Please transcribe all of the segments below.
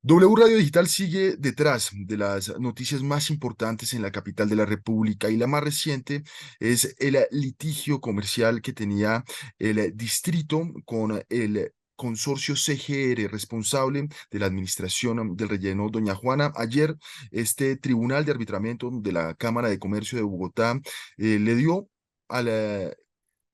W Radio Digital sigue detrás de las noticias más importantes en la capital de la República y la más reciente es el litigio comercial que tenía el distrito con el consorcio CGR responsable de la administración del relleno Doña Juana. Ayer este tribunal de arbitramiento de la Cámara de Comercio de Bogotá le dio al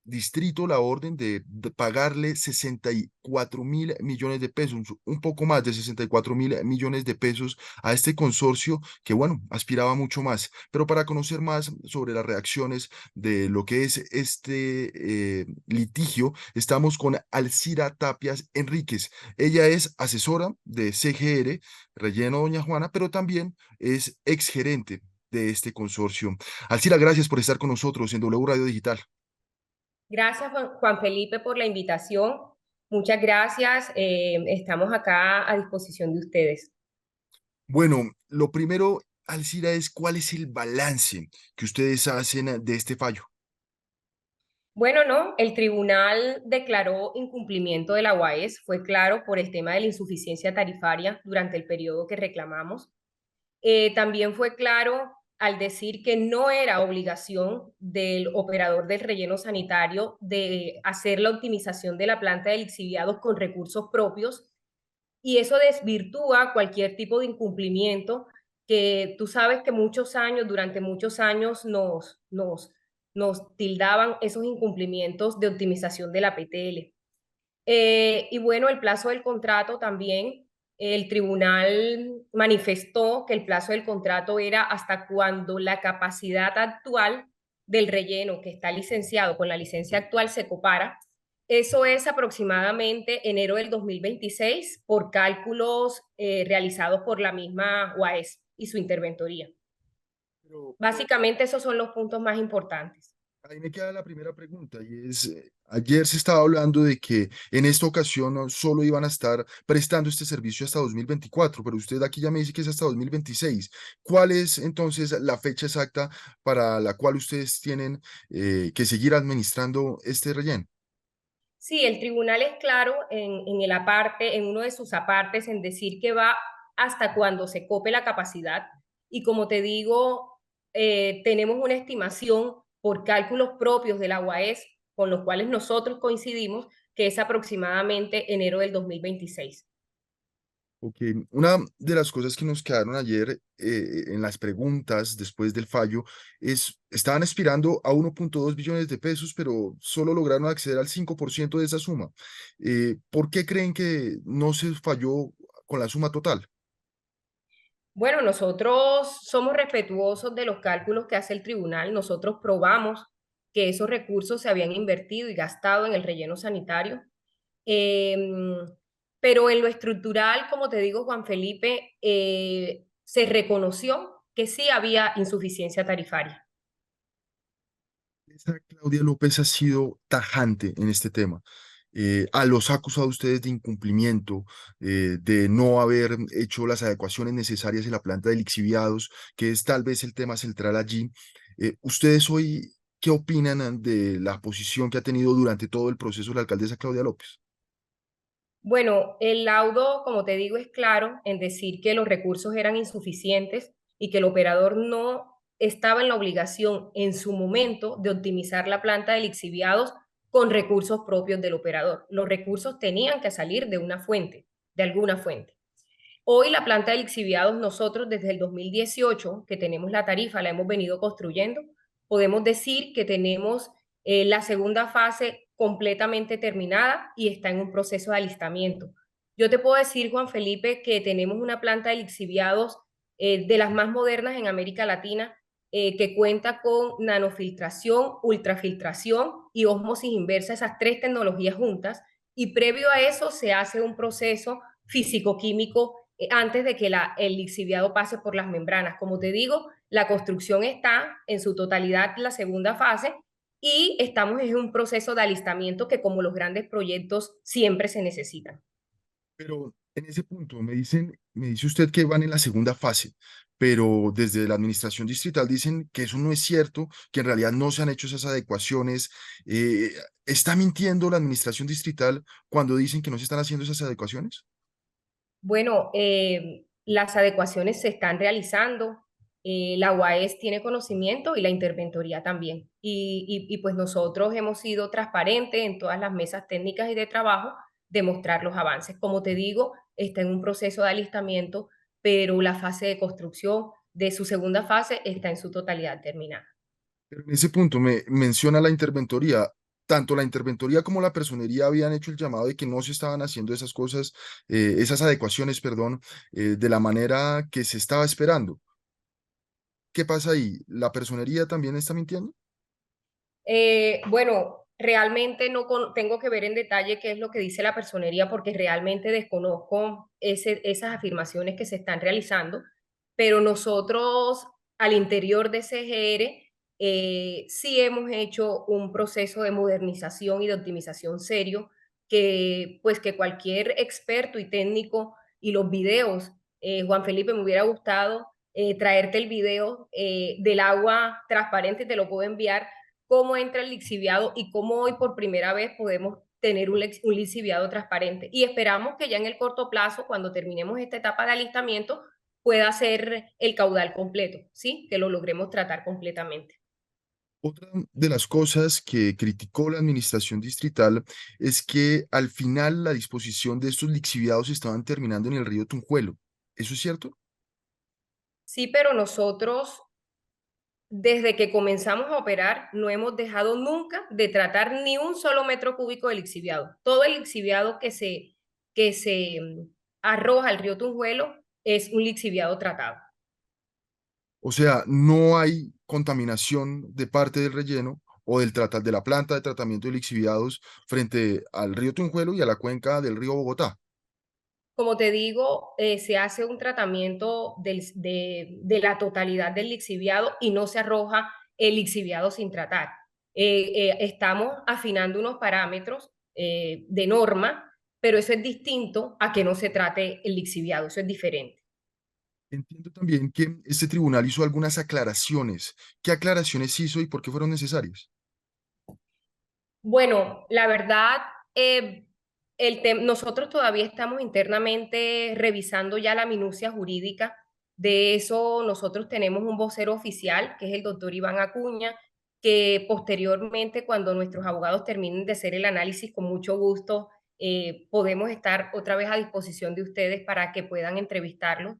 distrito la orden de pagarle 64.000 millones de pesos, un poco más de 64.000 millones de pesos a este consorcio que, bueno, aspiraba mucho más. Pero para conocer más sobre las reacciones de lo que es este litigio, estamos con Alcira Tapias Enríquez. Ella es asesora de CGR, Relleno Doña Juana, pero también es exgerente de este consorcio. Alcira, gracias por estar con nosotros en W Radio Digital. Gracias, Juan Felipe, por la invitación. Muchas gracias. Estamos acá a disposición de ustedes. Bueno, lo primero, Alcira, es cuál es el balance que ustedes hacen de este fallo. Bueno, no, el tribunal declaró incumplimiento de la UAES, fue claro por el tema de la insuficiencia tarifaria durante el periodo que reclamamos. También fue claro al decir que no era obligación del operador del relleno sanitario de hacer la optimización de la planta de lixiviados con recursos propios, y eso desvirtúa cualquier tipo de incumplimiento que tú sabes que durante muchos años nos tildaban esos incumplimientos de optimización de la PTL. Y bueno, el plazo del contrato también, el tribunal manifestó que el plazo del contrato era hasta cuando la capacidad actual del relleno que está licenciado con la licencia actual se copara. Eso es aproximadamente enero del 2026 por cálculos realizados por la misma UAES y su interventoría. Pero Básicamente esos son los puntos más importantes. ahí me queda la primera pregunta y es, ayer se estaba hablando de que en esta ocasión no solo iban a estar prestando este servicio hasta 2024, pero usted aquí ya me dice que es hasta 2026. ¿Cuál es entonces la fecha exacta para la cual ustedes tienen que seguir administrando este relleno? Sí, el tribunal es claro en uno de sus apartes, en decir que va hasta cuando se cope la capacidad. Y como te digo, tenemos una estimación por cálculos propios de la UAES, con los cuales nosotros coincidimos, que es aproximadamente enero del 2026. Ok, una de las cosas que nos quedaron ayer en las preguntas después del fallo es, estaban aspirando a 1.2 billones de pesos, pero solo lograron acceder al 5% de esa suma. ¿Por qué creen que no se falló con la suma total? Bueno, nosotros somos respetuosos de los cálculos que hace el tribunal. Nosotros probamos que esos recursos se habían invertido y gastado en el relleno sanitario. Em, pero en lo estructural, como te digo, Juan Felipe, se reconoció que sí había insuficiencia tarifaria. Esa Claudia López ha sido tajante en este tema. Los ha acusado a ustedes de incumplimiento, de no haber hecho las adecuaciones necesarias en la planta de lixiviados, que es tal vez el tema central allí. ¿Ustedes hoy qué opinan de la posición que ha tenido durante todo el proceso la alcaldesa Claudia López? Bueno, el laudo, como te digo, es claro en decir que los recursos eran insuficientes y que el operador no estaba en la obligación en su momento de optimizar la planta de lixiviados con recursos propios del operador. Los recursos tenían que salir de una fuente, de alguna fuente. Hoy la planta de lixiviados, nosotros desde el 2018, que tenemos la tarifa, la hemos venido construyendo, podemos decir que tenemos la segunda fase completamente terminada y está en un proceso de alistamiento. Yo te puedo decir, Juan Felipe, que tenemos una planta de lixiviados de las más modernas en América Latina, que cuenta con nanofiltración, ultrafiltración y ósmosis inversa, esas tres tecnologías juntas, y previo a eso se hace un proceso físico-químico antes de que el lixiviado pase por las membranas. Como te digo, la construcción está en su totalidad en la segunda fase y estamos en un proceso de alistamiento que, como los grandes proyectos, siempre se necesitan. Pero en ese punto me dice usted que van en la segunda fase, pero desde la administración distrital dicen que eso no es cierto, que en realidad no se han hecho esas adecuaciones. ¿Está mintiendo la administración distrital cuando dicen que no se están haciendo esas adecuaciones? Bueno, las adecuaciones se están realizando. La UAES tiene conocimiento y la interventoría también. Pues nosotros hemos sido transparentes en todas las mesas técnicas y de trabajo de mostrar los avances. Como te digo, está en un proceso de alistamiento, pero la fase de construcción de su segunda fase está en su totalidad terminada. Pero en ese punto me menciona la interventoría. Tanto la interventoría como la personería habían hecho el llamado de que no se estaban haciendo esas cosas, esas adecuaciones, perdón, de la manera que se estaba esperando. ¿Qué pasa ahí? ¿La personería también está mintiendo? Bueno, realmente tengo que ver en detalle qué es lo que dice la personería porque realmente desconozco esas afirmaciones que se están realizando, pero nosotros al interior de CGR sí hemos hecho un proceso de modernización y de optimización serio que pues que cualquier experto y técnico y los videos, Juan Felipe, me hubiera gustado traerte el video del agua transparente, te lo puedo enviar cómo entra el lixiviado y cómo hoy por primera vez podemos tener un lixiviado transparente. Y esperamos que ya en el corto plazo, cuando terminemos esta etapa de alistamiento, pueda ser el caudal completo, ¿sí? Que lo logremos tratar completamente. Otra de las cosas que criticó la administración distrital es que al final la disposición de estos lixiviados estaban terminando en el río Tunjuelo. ¿Eso es cierto? Sí, pero nosotros, desde que comenzamos a operar, no hemos dejado nunca de tratar ni un solo metro cúbico de lixiviado. Todo el lixiviado que se arroja al río Tunjuelo es un lixiviado tratado. O sea, no hay contaminación de parte del relleno o de la planta de tratamiento de lixiviados frente al río Tunjuelo y a la cuenca del río Bogotá. Como te digo, se hace un tratamiento de la totalidad del lixiviado y no se arroja el lixiviado sin tratar. Estamos afinando unos parámetros de norma, pero eso es distinto a que no se trate el lixiviado, eso es diferente. Entiendo también que este tribunal hizo algunas aclaraciones. ¿Qué aclaraciones hizo y por qué fueron necesarias? Bueno, la verdad, eh, nosotros todavía estamos internamente revisando ya la minucia jurídica. De eso nosotros tenemos un vocero oficial, que es el doctor Iván Acuña, que posteriormente, cuando nuestros abogados terminen de hacer el análisis, con mucho gusto, podemos estar otra vez a disposición de ustedes para que puedan entrevistarlos.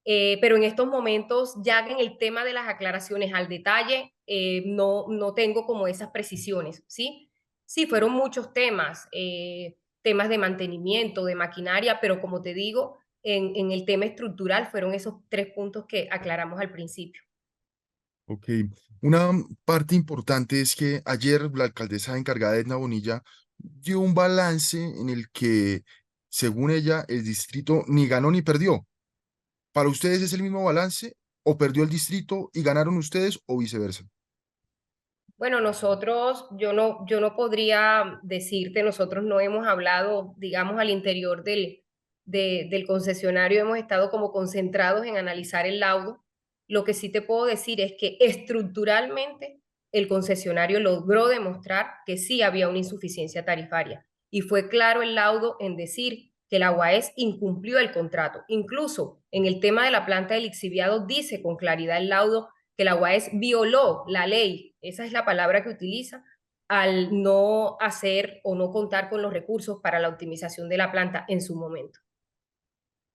Pero en estos momentos, ya en el tema de las aclaraciones al detalle, no tengo como esas precisiones, ¿sí? Sí, fueron muchos temas, temas de mantenimiento, de maquinaria, pero como te digo, en el tema estructural fueron esos tres puntos que aclaramos al principio. Ok. Una parte importante es que ayer la alcaldesa encargada Edna Bonilla dio un balance en el que, según ella, el distrito ni ganó ni perdió. ¿Para ustedes es el mismo balance o perdió el distrito y ganaron ustedes o viceversa? Bueno, nosotros, yo no podría decirte, nosotros no hemos hablado, digamos, al interior del concesionario, hemos estado como concentrados en analizar el laudo. Lo que sí te puedo decir es que estructuralmente el concesionario logró demostrar que sí había una insuficiencia tarifaria y fue claro el laudo en decir que la UAES incumplió el contrato. Incluso en el tema de la planta de lixiviado dice con claridad el laudo que la UAES violó la ley, esa es la palabra que utiliza, al no hacer o no contar con los recursos para la optimización de la planta en su momento.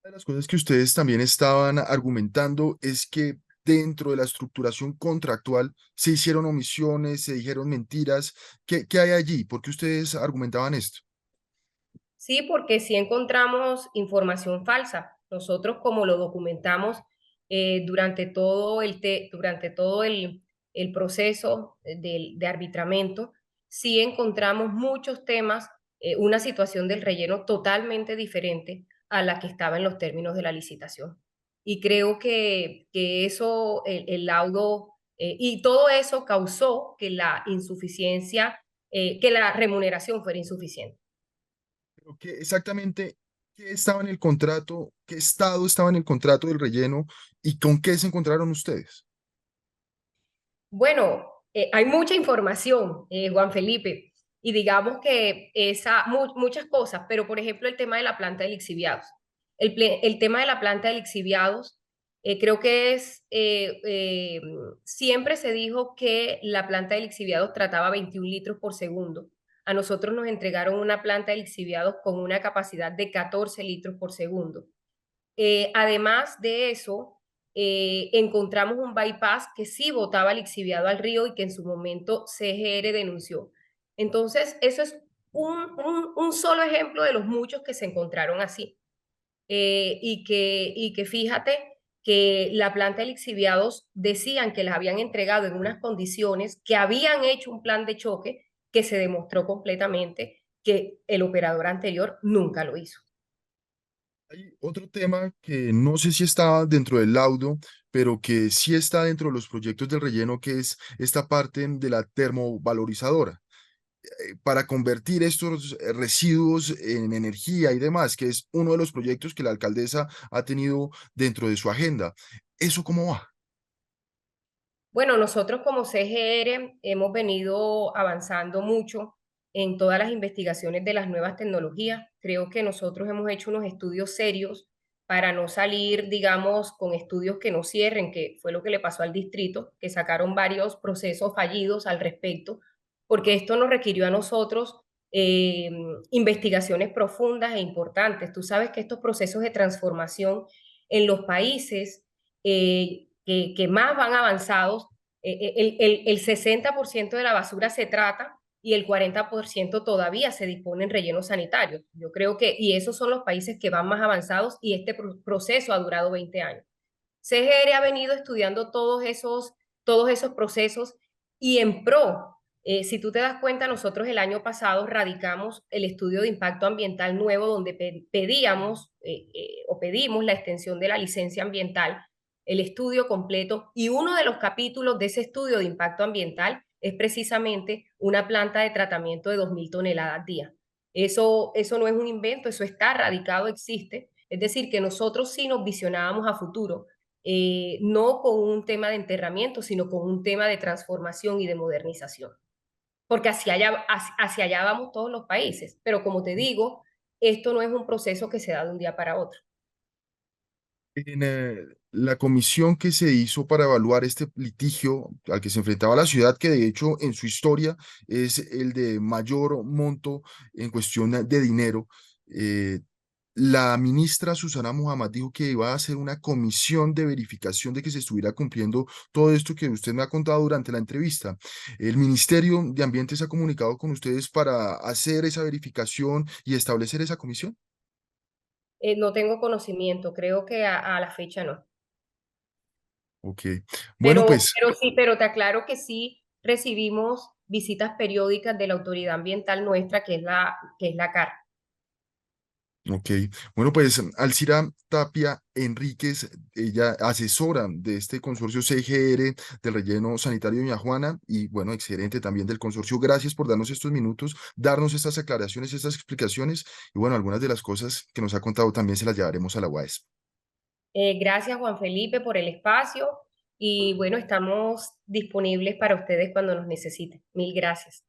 Una de las cosas que ustedes también estaban argumentando es que dentro de la estructuración contractual se hicieron omisiones, se dijeron mentiras. ¿Qué hay allí? ¿Por qué ustedes argumentaban esto? Sí, porque si encontramos información falsa. Nosotros, como lo documentamos durante todo el proceso de arbitramiento, sí encontramos muchos temas, una situación del relleno totalmente diferente a la que estaba en los términos de la licitación. Y creo que eso, el laudo, y todo eso causó que la insuficiencia, que la remuneración fuera insuficiente. Pero ¿qué exactamente qué estaba en el contrato? ¿Qué estado estaba en el contrato del relleno? ¿Y con qué se encontraron ustedes? Bueno, hay mucha información, Juan Felipe, y digamos que muchas cosas, pero por ejemplo el tema de la planta de lixiviados. El tema de la planta de lixiviados, creo que siempre se dijo que la planta de lixiviados trataba 21 litros por segundo. A nosotros nos entregaron una planta de lixiviados con una capacidad de 14 litros por segundo. Además de eso, encontramos un bypass que sí botaba lixiviado al río y que en su momento CGR denunció. Entonces, eso es un solo ejemplo de los muchos que se encontraron así. Y que fíjate que la planta de lixiviados decían que las habían entregado en unas condiciones, que habían hecho un plan de choque que se demostró completamente que el operador anterior nunca lo hizo. Hay otro tema que no sé si está dentro del laudo, pero que sí está dentro de los proyectos del relleno, que es esta parte de la termovalorizadora, para convertir estos residuos en energía y demás, que es uno de los proyectos que la alcaldesa ha tenido dentro de su agenda. ¿Eso cómo va? Bueno, nosotros como CGR hemos venido avanzando mucho en todas las investigaciones de las nuevas tecnologías. Creo que nosotros hemos hecho unos estudios serios para no salir, digamos, con estudios que no cierren, que fue lo que le pasó al distrito, que sacaron varios procesos fallidos al respecto, porque esto nos requirió a nosotros eh, investigaciones profundas e importantes. Tú sabes que estos procesos de transformación en los países que más van avanzados, el 60% de la basura se trata y el 40% todavía se dispone en rellenos sanitarios. Yo creo que, y esos son los países que van más avanzados y este proceso ha durado 20 años. CGR ha venido estudiando todos esos procesos y en pro, si tú te das cuenta, nosotros el año pasado radicamos el estudio de impacto ambiental nuevo donde pedíamos o pedimos la extensión de la licencia ambiental, el estudio completo, y uno de los capítulos de ese estudio de impacto ambiental es precisamente una planta de tratamiento de 2.000 toneladas día. Eso no es un invento, eso está radicado, existe. Es decir, que nosotros sí nos visionábamos a futuro, no con un tema de enterramiento, sino con un tema de transformación y de modernización. Porque hacia allá vamos todos los países. Pero como te digo, esto no es un proceso que se da de un día para otro. En la comisión que se hizo para evaluar este litigio al que se enfrentaba la ciudad, que de hecho en su historia es el de mayor monto en cuestión de dinero, eh, la ministra Susana Muhammad dijo que iba a hacer una comisión de verificación de que se estuviera cumpliendo todo esto que usted me ha contado durante la entrevista. ¿El Ministerio de Ambiente se ha comunicado con ustedes para hacer esa verificación y establecer esa comisión? No tengo conocimiento, creo que a la fecha no. Ok. Bueno, pues... Pero te aclaro que sí recibimos visitas periódicas de la autoridad ambiental nuestra, que es la CAR. Ok, bueno, pues Alcira Tapia Enríquez, ella asesora de este consorcio CGR del relleno sanitario de Doña Juana y bueno, excelente también del consorcio. Gracias por darnos estos minutos, darnos estas aclaraciones, estas explicaciones y bueno, algunas de las cosas que nos ha contado también se las llevaremos a la UAS. Gracias, Juan Felipe, por el espacio y bueno, estamos disponibles para ustedes cuando nos necesiten. Mil gracias.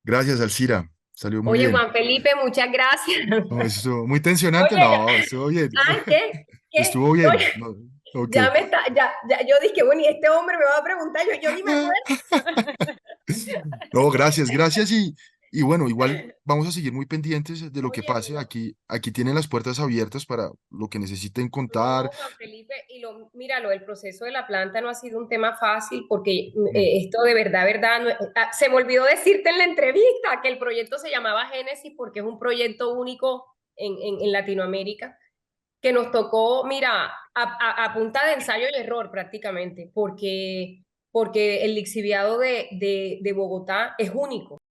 Gracias, Alcira, salió muy Oye, bien. Juan Felipe, muchas gracias. No, eso estuvo muy tensionante, Oye, no, estuvo bien. ¿qué? ¿Qué? Estuvo bien. Oye, No, ok. ya me está, yo dije, bueno, y este hombre me va a preguntar, yo ni me acuerdo. No, gracias, gracias y bueno, igual vamos a seguir muy pendientes de lo que Oye, pase. Aquí tienen las puertas abiertas para lo que necesiten contar. no, Juan Felipe, míralo, el proceso de la planta no ha sido un tema fácil porque Mm, esto de verdad, se me olvidó decirte en la entrevista que el proyecto se llamaba Génesis porque es un proyecto único en Latinoamérica, que nos tocó, mira, a punta de ensayo y error prácticamente, porque el lixiviado de Bogotá es único.